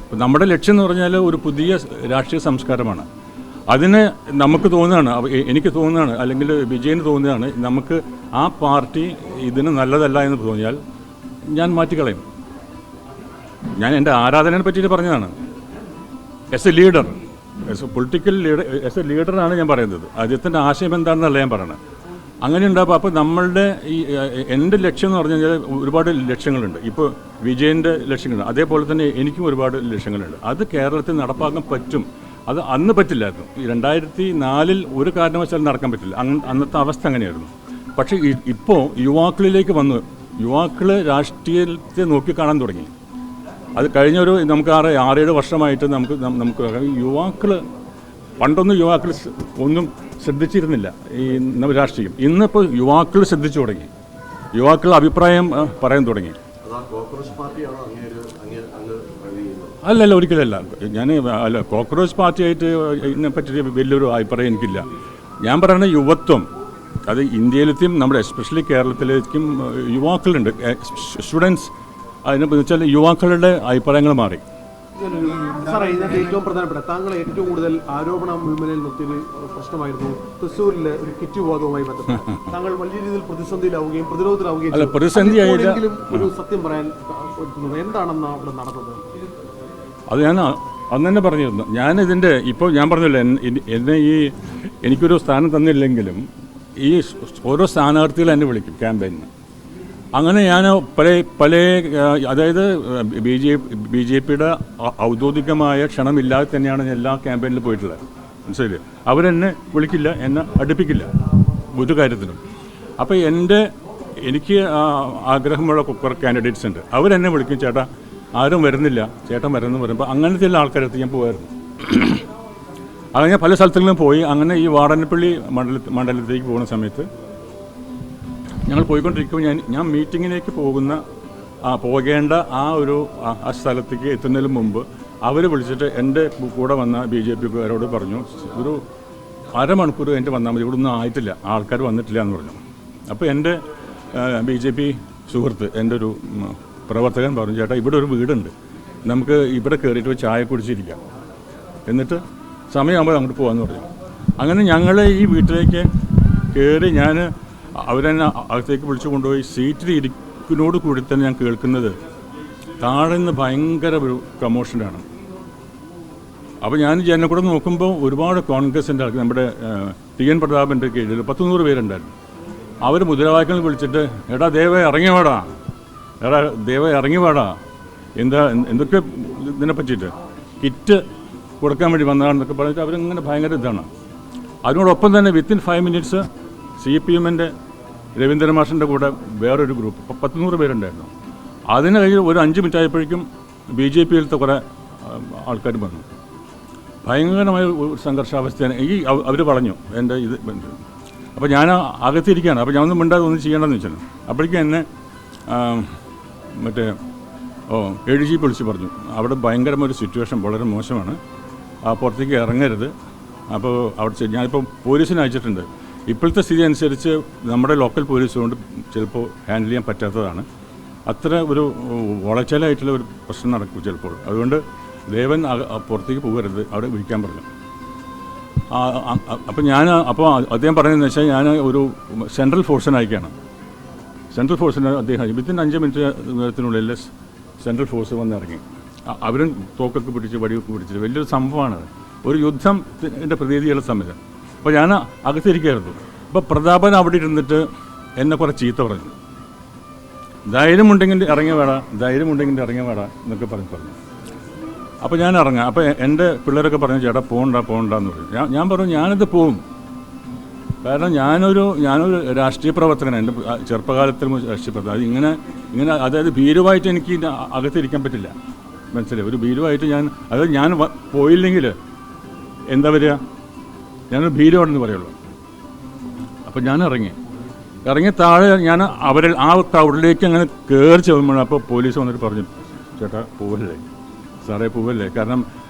അപ്പോൾ നമ്മുടെ ലക്ഷ്യം എന്ന് പറഞ്ഞാൽ ഒരു പുതിയ രാഷ്ട്രീയ സംസ്കാരമാണ്. അതിന് നമുക്ക് തോന്നുകയാണ്, എനിക്ക് തോന്നുകയാണ്, അല്ലെങ്കിൽ വിജയന് തോന്നുകയാണ്, നമുക്ക് ആ പാർട്ടി ഇതിന് നല്ലതല്ല എന്ന് തോന്നിയാൽ ഞാൻ മാറ്റിക്കളയും. ഞാൻ എൻ്റെ ആരാധനയെ പറ്റിയിട്ട് പറഞ്ഞതാണ്. As a leader, as a political leader, as a ലീഡറാണ് ഞാൻ പറയുന്നത്. അദ്ദേഹത്തിൻ്റെ ആശയം എന്താണെന്നല്ല ഞാൻ പറയണത്. അങ്ങനെ ഉണ്ടാകുമ്പോൾ അപ്പോൾ നമ്മളുടെ എൻ്റെ ലക്ഷ്യം എന്ന് പറഞ്ഞു കഴിഞ്ഞാൽ ഒരുപാട് ലക്ഷ്യങ്ങളുണ്ട്. ഇപ്പോൾ വിജയൻ്റെ ലക്ഷ്യങ്ങളുണ്ട്, അതേപോലെ തന്നെ എനിക്കും ഒരുപാട് ലക്ഷ്യങ്ങളുണ്ട്. അത് കേരളത്തിൽ നടപ്പാക്കാൻ പറ്റും. അത് അന്ന് പറ്റില്ലായിരുന്നു. 2004 ഒരു കാരണവശാലും നടക്കാൻ പറ്റില്ല. അന്നത്തെ അവസ്ഥ അങ്ങനെയായിരുന്നു. പക്ഷേ ഇപ്പോൾ യുവാക്കളിലേക്ക് വന്നു, യുവാക്കൾ രാഷ്ട്രീയത്തെ നോക്കിക്കാണാൻ തുടങ്ങി. അത് കഴിഞ്ഞൊരു നമുക്ക് 6-7 വർഷമായിട്ട് നമുക്ക് യുവാക്കൾ, പണ്ടൊന്നും യുവാക്കൾ ഒന്നും ശ്രദ്ധിച്ചിരുന്നില്ല ഈ രാഷ്ട്രീയം. ഇന്നിപ്പോൾ യുവാക്കൾ ശ്രദ്ധിച്ചു തുടങ്ങി, യുവാക്കൾ അഭിപ്രായം പറയാൻ തുടങ്ങി. അല്ലല്ല, ഒരിക്കലല്ല. അല്ല, കോക്രോച്ച് പാർട്ടിയായിട്ട് ഇതിനെപ്പറ്റി വലിയൊരു അഭിപ്രായം എനിക്കില്ല. ഞാൻ പറയുന്നത് യുവത്വം, അത് ഇന്ത്യയിലെത്തിയും നമ്മുടെ എസ്പെഷ്യലി കേരളത്തിലേക്കും യുവാക്കളുണ്ട്, സ്റ്റുഡൻസ്. അതിനെ വെച്ചാൽ യുവാക്കളുടെ അഭിപ്രായങ്ങൾ മാറി. സാറേ, ഇതിനകത്ത് ഏറ്റവും പ്രധാനപ്പെട്ട താങ്കളെ ഏറ്റവും കൂടുതൽ ആരോപണം മുൾമുനയിൽ നിർത്തിയൊരു പ്രശ്നമായിരുന്നു തൃശ്ശൂരിലെ ഒരു കിറ്റ് വിവാദവുമായി ബന്ധപ്പെട്ട്. താങ്കൾ വലിയ രീതിയിൽ പ്രതിസന്ധിയിലാവുകയും പ്രതിരോധത്തിലാവുകയും ഒരു സത്യം പറയാൻ എന്താണെന്ന് അവിടെ നടന്നത്? അത് ഞാൻ അന്ന് തന്നെ പറഞ്ഞിരുന്നു. ഞാനിതിൻ്റെ ഇപ്പോൾ ഞാൻ പറഞ്ഞില്ല, എന്നെ എനിക്കൊരു സ്ഥാനം തന്നില്ലെങ്കിലും ഈ ഓരോ സ്ഥാനാർത്ഥികൾ എന്നെ വിളിക്കും ക്യാമ്പയിന്. അങ്ങനെ ഞാൻ പല അതായത് BJPയുടെ ഔദ്യോഗികമായ ക്ഷണമില്ലാതെ തന്നെയാണ് ഞാൻ എല്ലാ ക്യാമ്പയിനിലും പോയിട്ടുള്ളത്. മനസ്സിലായില്ലേ? അവരെന്നെ വിളിക്കില്ല, എന്നെ അടുപ്പിക്കില്ല ഒരു കാര്യത്തിനും. അപ്പോൾ എനിക്ക് ആഗ്രഹമുള്ള കുറേ കാൻഡിഡേറ്റ്സ് ഉണ്ട്, അവരെന്നെ വിളിക്കും, ചേട്ടാ ആരും വരുന്നില്ല, ചേട്ടൻ വരുന്നു പറയുമ്പോൾ അങ്ങനത്തെ എല്ലാ ആൾക്കാരടുത്ത് ഞാൻ പോകുമായിരുന്നു. അങ്ങനെ ഞാൻ പല സ്ഥലത്തുകളിലും പോയി. അങ്ങനെ ഈ വാടനപ്പള്ളി മണ്ഡലത്തിലേക്ക് പോകുന്ന സമയത്ത് ഞങ്ങൾ പോയിക്കൊണ്ടിരിക്കുമ്പോൾ ഞാൻ മീറ്റിങ്ങിലേക്ക് പോകേണ്ട ആ സ്ഥലത്തേക്ക് എത്തുന്നതിന് മുമ്പ് അവർ വിളിച്ചിട്ട് എൻ്റെ കൂടെ വന്ന BJPക്കാരോട് പറഞ്ഞു, ഒരു അരമണിക്കൂർ എൻ്റെ വന്നാൽ മതി, ഇവിടെ ഒന്നും ആയിട്ടില്ല, ആൾക്കാർ വന്നിട്ടില്ല എന്ന് പറഞ്ഞു. അപ്പോൾ എൻ്റെ BJP സുഹൃത്ത്, എൻ്റെ ഒരു പ്രവർത്തകൻ പറഞ്ഞു, ചേട്ടാ ഇവിടെ ഒരു വീടുണ്ട്, നമുക്ക് ഇവിടെ കയറിയിട്ട് ചായ കുടിച്ചിരിക്കാം, എന്നിട്ട് സമയമാകുമ്പോൾ അങ്ങോട്ട് പോകാമെന്ന് പറഞ്ഞു. അങ്ങനെ ഞങ്ങൾ ഈ വീട്ടിലേക്ക് കയറി, അവരെന്നെ അകത്തേക്ക് വിളിച്ചു കൊണ്ടുപോയി സീറ്റിൽ ഇരിക്കുന്നോട് കൂടി തന്നെ ഞാൻ കേൾക്കുന്നത് താഴെ നിന്ന് ഭയങ്കര ഒരു കമോഷനാണ്. അപ്പോൾ ഞാൻ ജനം കൂടെ നോക്കുമ്പോൾ ഒരുപാട് കോൺഗ്രസിൻ്റെ ആൾക്കാർ, നമ്മുടെ TN പ്രതാപൻ്റെ കീഴിൽ 100 പേരുണ്ടായിരുന്നു. അവർ മുദ്രാവാക്യങ്ങൾ വിളിച്ചിട്ട്, എടാ ദേവേ ഇറങ്ങി വാടാ, എന്തൊക്കെ ഇതിനെ പറ്റിയിട്ട് കിറ്റ് കൊടുക്കാൻ വേണ്ടി വന്നതാണെന്നൊക്കെ പറഞ്ഞിട്ട് അവരിങ്ങനെ ഭയങ്കര ഇതാണ്. അതിനോടൊപ്പം തന്നെ വിത്തിൻ 5 മിനിറ്റ്സ് CPMൻ്റെ രവീന്ദ്രൻ മാഷിൻ്റെ കൂടെ വേറൊരു ഗ്രൂപ്പ് 100 പേരുണ്ടായിരുന്നു. അതിന് കഴിഞ്ഞ് ഒരു 5 മിനിറ്റ് ആയപ്പോഴേക്കും BJPയിലത്തെ കുറേ ആൾക്കാർ വന്നു. ഭയങ്കരമായ ഒരു സംഘർഷാവസ്ഥയാണ്. അവർ പറഞ്ഞു എൻ്റെ ഇത്. അപ്പോൾ ഞാൻ അകത്തിരിക്കുകയാണ്. അപ്പോൾ ഞാൻ ഒന്നും മിണ്ടാതെ ഒന്നും ചെയ്യണമെന്ന് വെച്ചാൽ അപ്പോഴേക്കും എന്നെ ADG വിളിച്ച് പറഞ്ഞു, അവിടെ ഭയങ്കരമായൊരു സിറ്റുവേഷൻ വളരെ മോശമാണ്, പുറത്തേക്ക് ഇറങ്ങരുത്, അപ്പോൾ അവിടെ ഞാനിപ്പോൾ പോലീസിനെ അയച്ചിട്ടുണ്ട്. ഇപ്പോഴത്തെ സ്ഥിതി അനുസരിച്ച് നമ്മുടെ ലോക്കൽ പോലീസ് കൊണ്ട് ചിലപ്പോൾ ഹാൻഡിൽ ചെയ്യാൻ പറ്റാത്തതാണ്. അത്ര ഒരു വളച്ചലായിട്ടുള്ള ഒരു പ്രശ്നം നടക്കും ചിലപ്പോൾ. അതുകൊണ്ട് ദേവൻ പുറത്തേക്ക് പോകരുത്, അവിടെ വിളിക്കാൻ പറഞ്ഞു. അപ്പോൾ അദ്ദേഹം പറയുന്നതെന്ന് വെച്ചാൽ ഞാൻ ഒരു സെൻട്രൽ ഫോഴ്സിനെ അയക്കുകയാണ്. സെൻട്രൽ ഫോഴ്സിന് അദ്ദേഹം വിത്തിൻ 5 മിനിറ്റിനുള്ളിൽ സെൻട്രൽ ഫോഴ്സ് വന്നിറങ്ങി. അവരും തോക്കൊക്കെ പിടിച്ച് വടിയൊക്കെ പിടിച്ചിട്ട് വലിയൊരു സംഭവമാണ്. ഒരു യുദ്ധത്തിൻ്റെ പ്രതീതിയുള്ള സമയത്ത്. അപ്പോൾ ഞാൻ അകത്തിരിക്കുകയായിരുന്നു. അപ്പോൾ പ്രതാപൻ അവിടെ ഇരുന്നിട്ട് എന്നെ കുറേ ചീത്ത പറഞ്ഞു. ധൈര്യമുണ്ടെങ്കിൽ ഇറങ്ങി വേടാ, ധൈര്യമുണ്ടെങ്കിൽ ഇറങ്ങി വേടാ എന്നൊക്കെ പറഞ്ഞു. അപ്പോൾ ഞാൻ ഇറങ്ങാം. അപ്പോൾ എൻ്റെ പിള്ളേരൊക്കെ പറഞ്ഞു ചേട്ടാ പോകണ്ടെന്ന് പറഞ്ഞു. ഞാൻ പറഞ്ഞു ഞാനിത് പോവും. കാരണം ഞാനൊരു രാഷ്ട്രീയ പ്രവർത്തകനാണ്. എൻ്റെ ചെറുപ്പകാലത്തിൽ രാഷ്ട്രീയ പ്രവർത്തകൻ. അത് ഇങ്ങനെ അതായത് ഭീരുവായിട്ട് എനിക്ക് അകത്തിരിക്കാൻ പറ്റില്ല. മനസ്സിലായി? ഒരു ഭീരുവായിട്ട് ഞാൻ പോയില്ലെങ്കിൽ എന്താ വരിക? ഞാനൊരു ഭീരുവാണെന്ന് പറയുള്ളൂ. അപ്പോൾ ഞാൻ ഇറങ്ങി താഴെ ഞാൻ ആ ടൗണിലേക്ക് അങ്ങനെ കയറി ചെല്ലുമ്പോൾ അപ്പോൾ പോലീസ് വന്നിട്ട് പറഞ്ഞു ചേട്ടാ പോവല്ലേ സാറേ പോവല്ലേ. കാരണം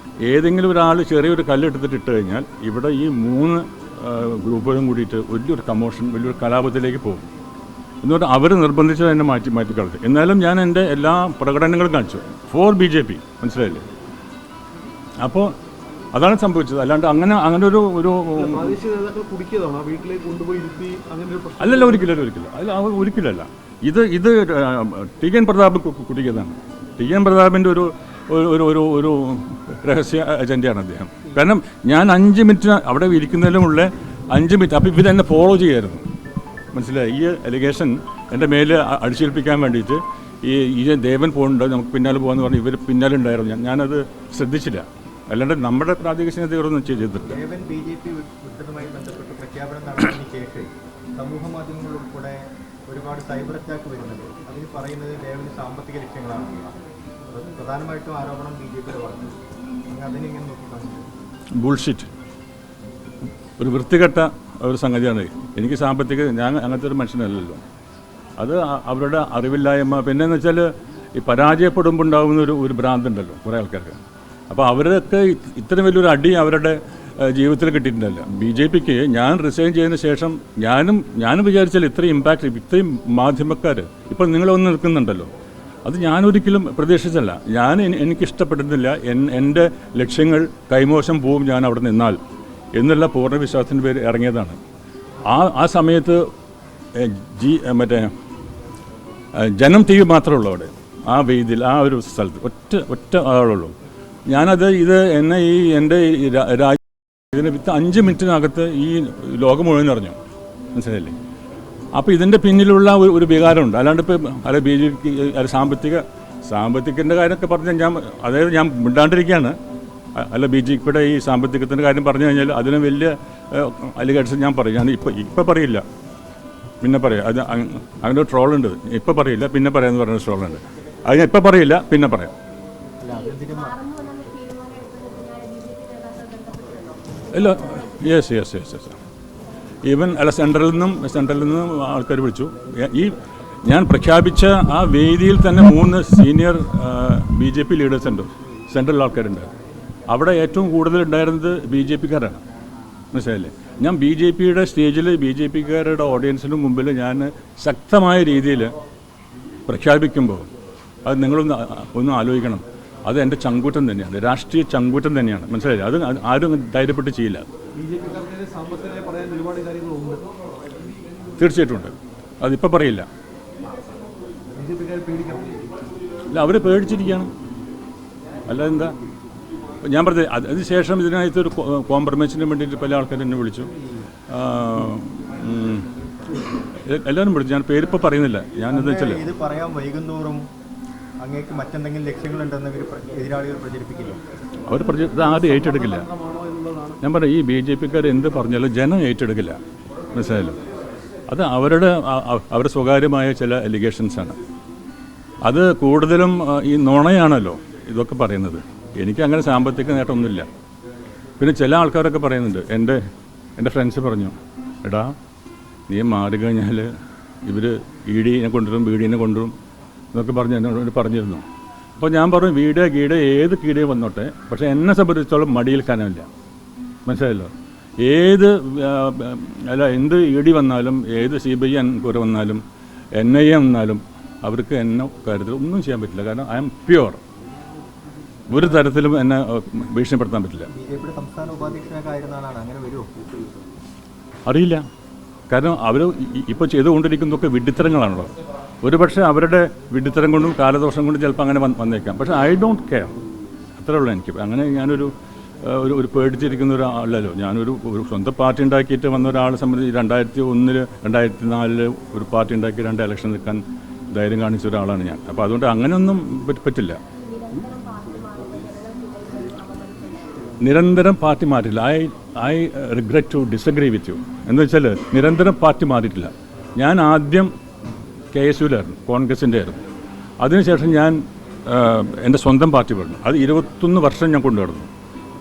ഏതെങ്കിലും ഒരാൾ ചെറിയൊരു കല്ലെടുത്തിട്ട് ഇട്ട് കഴിഞ്ഞാൽ ഇവിടെ ഈ 3 ഗ്രൂപ്പുകളും കൂടിയിട്ട് വലിയൊരു കമോഷൻ, വലിയൊരു കലാപത്തിലേക്ക് പോകും. എന്നുകൊണ്ട് അവർ നിർബന്ധിച്ചത് എന്നെ മാറ്റി കളഞ്ഞു. എന്നാലും ഞാൻ എൻ്റെ എല്ലാ പ്രകടനങ്ങളും കാണിച്ചു ഫോർ BJP. മനസ്സിലായില്ലേ? അപ്പോൾ അതാണ് സംഭവിച്ചത്. അല്ലാണ്ട് അങ്ങനെ ഒരു അല്ലല്ല, ഒരിക്കലല്ല. ഇത് ടി.എൻ. പ്രതാപ് കുടിക്കുന്നതാണ്. ടി.എൻ. പ്രതാപിൻ്റെ ഒരു രഹസ്യ അജണ്ടയാണ് അദ്ദേഹം. കാരണം ഞാൻ 5 മിനിറ്റ് അവിടെ ഇരിക്കുന്നതിലുമുള്ള 5 മിനിറ്റ് അപ്പോൾ ഇവരെന്നെ ഫോളോ ചെയ്യായിരുന്നു. മനസ്സിലായി? ഈ അലിഗേഷൻ എൻ്റെ മേലെ അടിച്ചേൽപ്പിക്കാൻ വേണ്ടിയിട്ട് ഈ ദേവൻ പോകുന്നുണ്ട്, നമുക്ക് പിന്നാലെ പോകാമെന്ന് പറഞ്ഞ് ഇവർ പിന്നാലെ ഉണ്ടായിരുന്നു. ഞാനത് ശ്രദ്ധിച്ചില്ല. അല്ലാണ്ട് നമ്മുടെ പ്രാദേശിക നേതൃത്വം ചെയ്തിട്ടില്ല. ദേവൻ BJP വിട്ടതുമായി ബന്ധപ്പെട്ട് പ്രഖ്യാപനം നടന്നതിന് ശേഷം സമൂഹ മാധ്യമങ്ങളിൽ ഉൾപ്പെടെ ഒരുപാട് സൈബർ അറ്റാക്ക് വരുന്നുണ്ട്. അതിന് പറയുന്നത് ദേവന് സാമ്പത്തിക ലക്ഷ്യങ്ങളാണ്. പ്രധാനമായിട്ടും ആരോപണം BJPയുടെ പറഞ്ഞു. അതിനെങ്ങനെ നോക്കിക്കാണുന്നു? ബുൾഷിറ്റ്. ഒരു വൃത്തികെട്ട ഒരു സംഗതിയാണ്. എനിക്ക് ഞാൻ അങ്ങനത്തെ ഒരു മനുഷ്യനല്ലല്ലോ. അത് അവരുടെ അറിവില്ലായ്മ. പിന്നെയെന്ന് വെച്ചാൽ ഈ പരാജയപ്പെടുമ്പോൾ ഉണ്ടാകുന്ന ഒരു ഭ്രാന്തുണ്ടല്ലോ കുറേ ആൾക്കാർക്ക്. അപ്പോൾ അവരൊക്കെ ഇത്രയും വലിയൊരു അടി അവരുടെ ജീവിതത്തിൽ കിട്ടിയിട്ടുണ്ടല്ലോ. BJPക്ക് ഞാൻ റിസൈൻ ചെയ്തതിന് ശേഷം ഞാനും വിചാരിച്ചാൽ ഇത്രയും ഇമ്പാക്റ്റ്, ഇത്രയും മാധ്യമക്കാർ ഇപ്പോൾ നിങ്ങളൊന്ന് നിൽക്കുന്നുണ്ടല്ലോ, അത് ഞാനൊരിക്കലും പ്രതീക്ഷിച്ചല്ല. എനിക്കിഷ്ടപ്പെടുന്നില്ല. എൻ്റെ ലക്ഷ്യങ്ങൾ കൈമോശം പോവും ഞാൻ അവിടെ നിന്നാൽ എന്നുള്ള പൂർണ്ണ വിശ്വാസത്തിൻ്റെ പേര് ഇറങ്ങിയതാണ്. ആ സമയത്ത് മറ്റേ ജനം TV മാത്രമേ ഉള്ളൂ അവിടെ, ആ വേദിയിൽ, ആ ഒരു സ്ഥലത്ത് ഒറ്റ ആളുള്ളൂ. ഞാനത് എന്നെ എൻ്റെ ഇതിന് 5 മിനിറ്റിനകത്ത് ഈ ലോകം മുഴുവൻ അറിഞ്ഞു. മനസ്സിലായില്ലേ? അപ്പോൾ ഇതിൻ്റെ പിന്നിലുള്ള ഒരു വികാരമുണ്ട്. അല്ലാണ്ട് ഇപ്പോൾ BJP സാമ്പത്തികത്തിൻ്റെ കാര്യമൊക്കെ പറഞ്ഞാൽ ഞാൻ മിണ്ടാണ്ടിരിക്കുകയാണ്. BJPയുടെ ഈ സാമ്പത്തികത്തിൻ്റെ കാര്യം പറഞ്ഞു കഴിഞ്ഞാൽ അതിന് വലിയ അലിഗേഷൻ ഞാൻ പറയും. ഞാൻ ഇപ്പം പറയില്ല, പിന്നെ പറയാം. അത് അങ്ങനെ ഒരു ട്രോളുണ്ട്. ഇപ്പം പറയില്ല പിന്നെ പറയാമെന്ന് പറഞ്ഞ ട്രോളുണ്ട്. അത് ഞാൻ ഇപ്പം പറയില്ല പിന്നെ പറയാം. ഇല്ല, യെസ് ഈവൻ സെൻട്രലിൽ നിന്നും ആൾക്കാർ വിളിച്ചു. ഞാൻ പ്രഖ്യാപിച്ച ആ വേദിയിൽ തന്നെ 3 സീനിയർ BJP ലീഡേഴ്സ് ഉണ്ട്, സെൻട്രൽ ആൾക്കാരുണ്ട്. അവിടെ ഏറ്റവും കൂടുതൽ ഉണ്ടായിരുന്നത് BJPക്കാരാണ്. മനസ്സിലായില്ലേ? ഞാൻ BJPയുടെ സ്റ്റേജിൽ BJPക്കാരുടെ ഓഡിയൻസിന് മുമ്പിൽ ഞാൻ ശക്തമായ രീതിയിൽ പ്രഖ്യാപിക്കുമ്പോൾ അത് നിങ്ങളൊന്ന് ആലോചിക്കണം. അത് എൻ്റെ ചങ്കൂറ്റം തന്നെയാണ്, രാഷ്ട്രീയ ചങ്കൂറ്റം തന്നെയാണ്. മനസ്സിലായില്ലേ? അത് ആരും ധൈര്യപ്പെട്ട് ചെയ്യില്ല. തീർച്ചയായിട്ടും ഉണ്ട്. അതിപ്പോൾ പറയില്ല. ഇല്ല, അവർ പേടിച്ചിരിക്കുകയാണ്. അല്ലാതെന്താ? ഞാൻ പറഞ്ഞത് അതിനുശേഷം ഇതിനകത്ത് ഒരു കോംപ്രമൈസിന് വേണ്ടിയിട്ട് പല ആൾക്കാരും എന്നെ വിളിച്ചു. എല്ലാവരും വിളിച്ചു. ഞാൻ പേരിപ്പോൾ പറയുന്നില്ല. ഞാനെന്താ വെച്ചാൽ ഇത് പറയാൻ വൈകുന്നോറും അങ്ങേക്ക് മറ്റെന്തെങ്കിലും ലക്ഷ്യങ്ങളുണ്ടെന്ന് എതിരാളികൾ പ്രചരിപ്പിക്കില്ല. ഇത് ആരും ഏറ്റെടുക്കില്ല. ഞാൻ പറയാം, ഈ BJPക്കാർ എന്ത് പറഞ്ഞാലും ജനം ഏറ്റെടുക്കില്ല. മനസ്സിലായല്ലോ? അത് അവരുടെ സ്വകാര്യമായ ചില അലിഗേഷൻസാണ്. അത് കൂടുതലും ഈ നുണയാണല്ലോ ഇതൊക്കെ പറയുന്നത്. എനിക്ക് അങ്ങനെ സാമ്പത്തിക നേട്ടമൊന്നുമില്ല. പിന്നെ ചില ആൾക്കാരൊക്കെ പറയുന്നുണ്ട്, എൻ്റെ ഫ്രണ്ട്സ് പറഞ്ഞു, എടാ നീ മാറി കഴിഞ്ഞാൽ ഇവർ EDനെ കൊണ്ടുവരും, BDനെ കൊണ്ടുവരും എന്നൊക്കെ എന്നോട് പറഞ്ഞിരുന്നു. അപ്പോൾ ഞാൻ പറഞ്ഞു, ഗീഡ ഏത് കീടയും വന്നോട്ടെ, പക്ഷേ എന്നെ സംബന്ധിച്ചിടത്തോളം മടിയിൽ കനമില്ല. മനസ്സിലായല്ലോ? ഏത് അല്ല എന്ത് ഇടി വന്നാലും ഏത് CBI എൻക്വയറി വന്നാലും NIA വന്നാലും അവർക്ക് എന്നെ കാര്യത്തിൽ ഒന്നും ചെയ്യാൻ പറ്റില്ല. കാരണം ഐ എം പ്യുവർ. ഒരു തരത്തിലും എന്നെ ഭീഷണിപ്പെടുത്താൻ പറ്റില്ല. BJP സംസ്ഥാന ഉപാധ്യക്ഷനൊക്കെ ആയിരുന്നാണ്, അങ്ങനെ വരുമോ? അറിയില്ല. കാരണം അവർ ഇപ്പോൾ ചെയ്തുകൊണ്ടിരിക്കുന്നതൊക്കെ വിഡ്ഢിത്തരങ്ങളാണല്ലോ. ഒരുപക്ഷെ അവരുടെ വിഡ്ഢിത്തരം കൊണ്ടും കാലദോഷം കൊണ്ടും ചിലപ്പോൾ അങ്ങനെ വന്നേക്കാം. പക്ഷേ ഐ ഡോണ്ട് കെയർ. അത്രേ ഉള്ളൂ എനിക്ക്. അങ്ങനെ ഞാനൊരു ഒരു പേടിച്ചിരിക്കുന്ന ഒരാളല്ലോ. ഞാനൊരു സ്വന്തം പാർട്ടി ഉണ്ടാക്കിയിട്ട് വന്ന ഒരാളെ സംബന്ധിച്ച് 2001 2004 ഒരു പാർട്ടി ഉണ്ടാക്കി 2 ഇലക്ഷൻ നിൽക്കാൻ ധൈര്യം കാണിച്ച ഒരാളാണ് ഞാൻ. അപ്പോൾ അതുകൊണ്ട് അങ്ങനെയൊന്നും പറ്റില്ല. നിരന്തരം പാർട്ടി മാറ്റില്ല. I regret to disagree with you. എന്ന് വെച്ചാൽ നിരന്തരം പാർട്ടി മാറിയിട്ടില്ല. ഞാൻ ആദ്യം KSUവിലായിരുന്നു, കോൺഗ്രസിൻ്റെ ആയിരുന്നു. അതിനുശേഷം ഞാൻ എൻ്റെ സ്വന്തം പാർട്ടി പറഞ്ഞു. അത് 21 വർഷം ഞാൻ കൊണ്ടുവരുന്നു.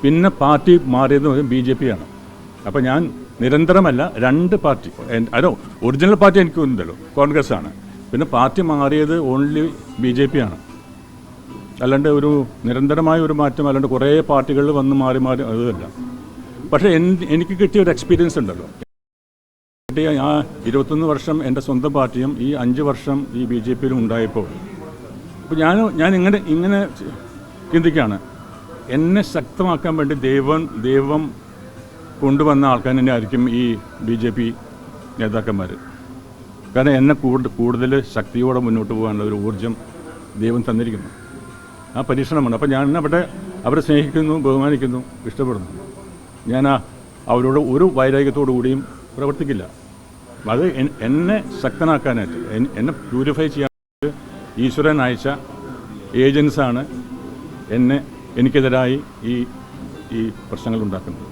പിന്നെ പാർട്ടി മാറിയത് BJP ആണ്. അപ്പോൾ ഞാൻ നിരന്തരമല്ല, 2 പാർട്ടി. അതോ ഒറിജിനൽ പാർട്ടി എനിക്കുണ്ടല്ലോ, കോൺഗ്രസ്സാണ്. പിന്നെ പാർട്ടി മാറിയത് ഓൺലി BJP ആണ്. അല്ലാണ്ട് ഒരു നിരന്തരമായ ഒരു മാറ്റം, അല്ലാണ്ട് കുറേ പാർട്ടികളിൽ വന്ന് മാറി അതല്ല. പക്ഷേ എനിക്ക് കിട്ടിയ ഒരു എക്സ്പീരിയൻസ് ഉണ്ടല്ലോ. കിട്ടിയ ആ 21 വർഷം എൻ്റെ സ്വന്തം പാർട്ടിയും ഈ 5 വർഷം ഈ BJPയിലും ഉണ്ടായപ്പോൾ അപ്പോൾ ഞാൻ ഇങ്ങനെ ചിന്തിക്കുകയാണ്. എന്നെ ശക്തമാക്കാൻ വേണ്ടി ദൈവം കൊണ്ടുവന്ന ആൾക്കാർ തന്നെ ആയിരിക്കും ഈ BJP നേതാക്കന്മാർ. കാരണം എന്നെ കൂടുതൽ ശക്തിയോടെ മുന്നോട്ട് പോകാനുള്ള ഒരു ഊർജ്ജം ദൈവം തന്നിരിക്കുന്നു. ആ പരീക്ഷണമാണ്. അപ്പോൾ ഞാൻ അവരെ സ്നേഹിക്കുന്നു, ബഹുമാനിക്കുന്നു, ഇഷ്ടപ്പെടുന്നു. ഞാൻ അവരോട് ഒരു വൈരാഗ്യത്തോടു കൂടിയും പ്രവർത്തിക്കില്ല. അത് എന്നെ ശക്തനാക്കാനായിട്ട്, എന്നെ പ്യൂരിഫൈ ചെയ്യാനായിട്ട് ഈശ്വരൻ അയച്ച ഏജൻസാണ് എനിക്കെതിരായി ഈ പ്രശ്നങ്ങൾ ഉണ്ടാക്കുന്നത്.